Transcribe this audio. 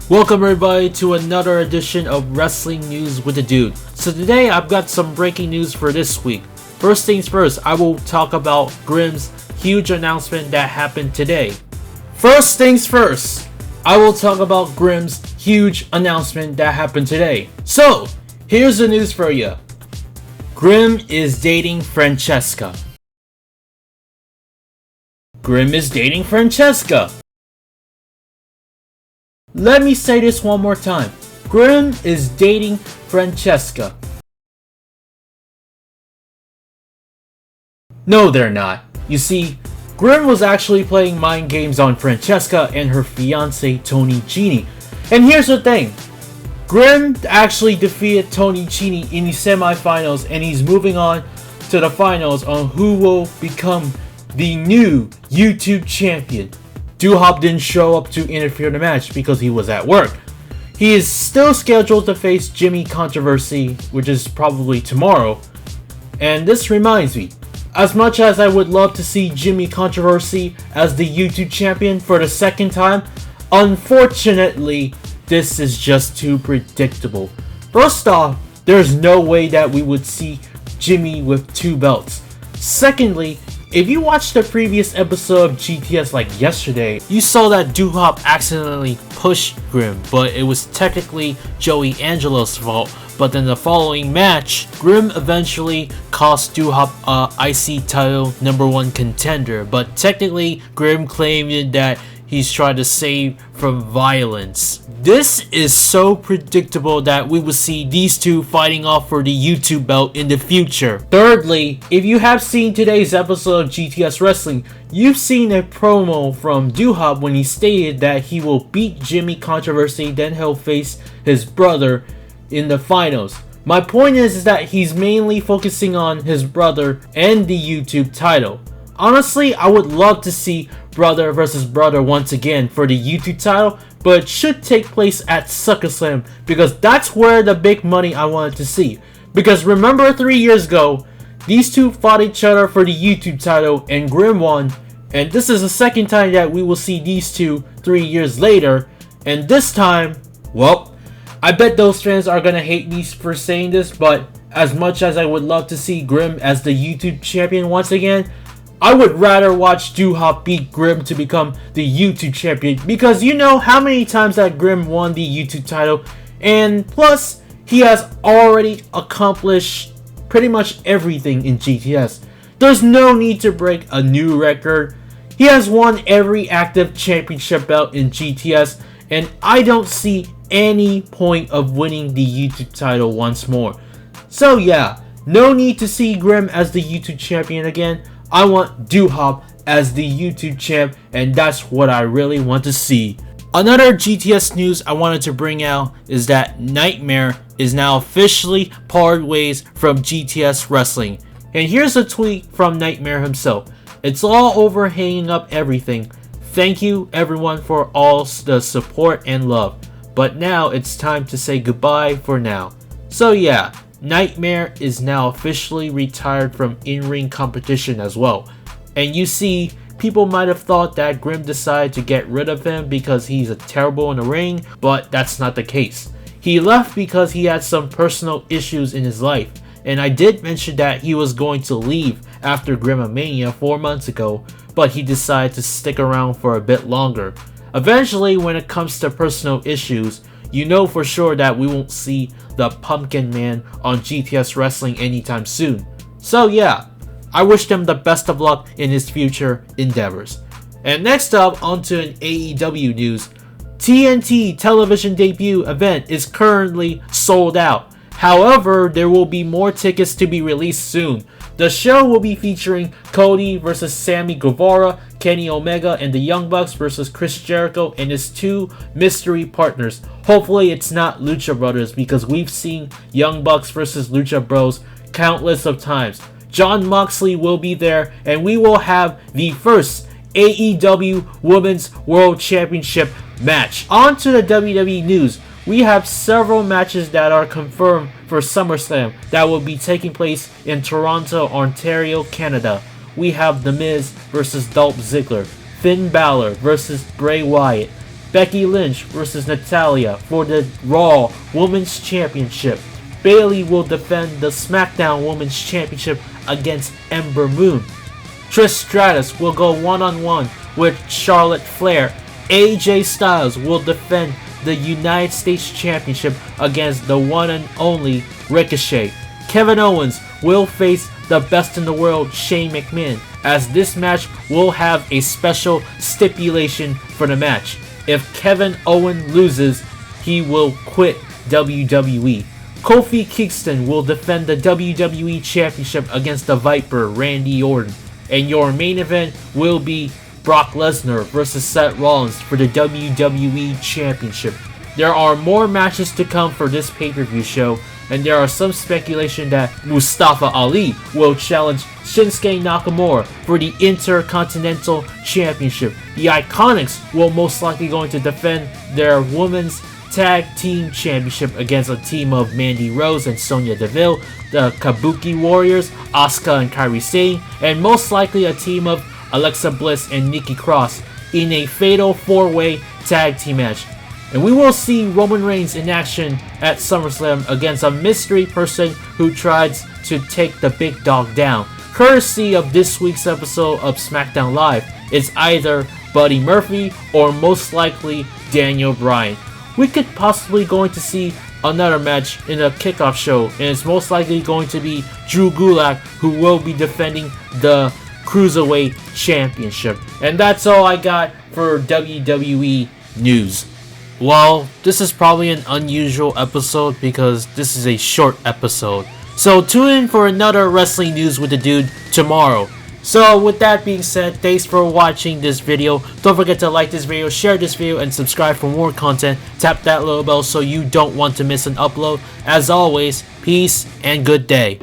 Welcome everybody to another edition of Wrestling News with the Dude. So today I've got some breaking news for this week. First things first, I will talk about Grimm's huge announcement that happened today. First things first, I will talk about Grimm's huge announcement that happened today. So, here's the news for you. Grimm is dating Francesca. Grimm is dating Francesca. Let me say this one more time. Grimm is dating Francesca. No, they're not. You see, Grimm was actually playing mind games on Francesca and her fiance Tony Gini. And here's the thing. Grimm actually defeated Tony Gini in the semifinals, and he's moving on to the finals on who will become the new YouTube champion. DUHOP didn't show up to interfere in the match because he was at work. He is still scheduled to face Jimmy Controversy, which is probably tomorrow. And this reminds me, as much as I would love to see Jimmy Controversy as the YouTube champion for the second time, unfortunately, this is just too predictable. First off, there's no way that we would see Jimmy with 2 belts. Secondly, if you watched the previous episode of GTS like yesterday, you saw that DUHOP accidentally pushed Grimm, but it was technically Joey Angelo's fault. But then the following match, Grimm eventually cost DUHOP a IC title #1 contender, but technically Grimm claimed that he's trying to save from violence. This is so predictable that we will see these two fighting off for the YouTube belt in the future. Thirdly, if you have seen today's episode of GTS Wrestling, you've seen a promo from DUHOP when he stated that he will beat Jimmy Controversy, then he'll face his brother in the finals. My point is that he's mainly focusing on his brother and the YouTube title. Honestly, I would love to see brother versus brother once again for the YouTube title, but it should take place at SuckaSlam because that's where the big money I wanted to see. Because remember 3 years ago, these two fought each other for the YouTube title and Grimm won, and this is the second time that we will see these two 3 years later, and this time, well, I bet those fans are gonna hate me for saying this, but as much as I would love to see Grimm as the YouTube champion once again, I would rather watch DUHOP beat Grimm to become the YouTube champion, because you know how many times that Grimm won the YouTube title, and plus he has already accomplished pretty much everything in GTS. There's no need to break a new record. He has won every active championship belt in GTS, and I don't see any point of winning the YouTube title once more. So yeah, no need to see Grimm as the YouTube champion again. I want DUHOP as the YouTube champ, and that's what I really want to see. Another GTS news I wanted to bring out is that Nightmare is now officially parted ways from GTS Wrestling. And here's a tweet from Nightmare himself. It's all over hanging up everything. Thank you everyone for all the support and love. But now it's time to say goodbye for now. So yeah, Nightmare is now officially retired from in-ring competition as well. And you see, people might have thought that Grimm decided to get rid of him because he's terrible in the ring, but that's not the case. He left because he had some personal issues in his life, and I did mention that he was going to leave after Grimmomania 4 months ago, but he decided to stick around for a bit longer. Eventually, when it comes to personal issues, you know for sure that we won't see the Pumpkin Man on GTS Wrestling anytime soon. So yeah, I wish him the best of luck in his future endeavors. And next up, onto an AEW news. TNT television debut event is currently sold out. However, there will be more tickets to be released soon. The show will be featuring Cody versus Sammy Guevara, Kenny Omega, and the Young Bucks versus Chris Jericho and his 2 mystery partners. Hopefully it's not Lucha Brothers, because we've seen Young Bucks versus Lucha Bros countless of times. Jon Moxley will be there, and we will have the first AEW Women's World Championship match. On to the WWE news. We have several matches that are confirmed for SummerSlam that will be taking place in Toronto, Ontario, Canada. We have The Miz versus Dolph Ziggler, Finn Balor versus Bray Wyatt, Becky Lynch versus Natalya for the Raw Women's Championship. Bayley will defend the SmackDown Women's Championship against Ember Moon. Trish Stratus will go one-on-one with Charlotte Flair. AJ Styles will defend the United States Championship against the one and only Ricochet. Kevin Owens will face the best in the world, Shane McMahon, as this match will have a special stipulation for the match. If Kevin Owens loses, he will quit WWE. Kofi Kingston will defend the WWE Championship against the Viper, Randy Orton. And your main event will be Brock Lesnar versus Seth Rollins for the WWE Championship. There are more matches to come for this pay-per-view show, and there are some speculation that Mustafa Ali will challenge Shinsuke Nakamura for the Intercontinental Championship. The Iconics will most likely going to defend their Women's Tag Team Championship against a team of Mandy Rose and Sonya Deville, the Kabuki Warriors, Asuka and Kairi Sane, and most likely a team of Alexa Bliss and Nikki Cross in a fatal 4-way tag team match. And we will see Roman Reigns in action at SummerSlam against a mystery person who tries to take the big dog down. Courtesy of this week's episode of SmackDown Live, it's either Buddy Murphy or most likely Daniel Bryan. We could possibly going to see another match in a kickoff show, and it's most likely going to be Drew Gulak who will be defending the Cruiserweight Championship. And that's all I got for WWE news. Well, this is probably an unusual episode because this is a short episode. So tune in for another wrestling news with the dude tomorrow. So with that being said, thanks for watching this video. Don't forget to like this video, share this video, and subscribe for more content. Tap that little bell so you don't want to miss an upload. As always, peace and good day.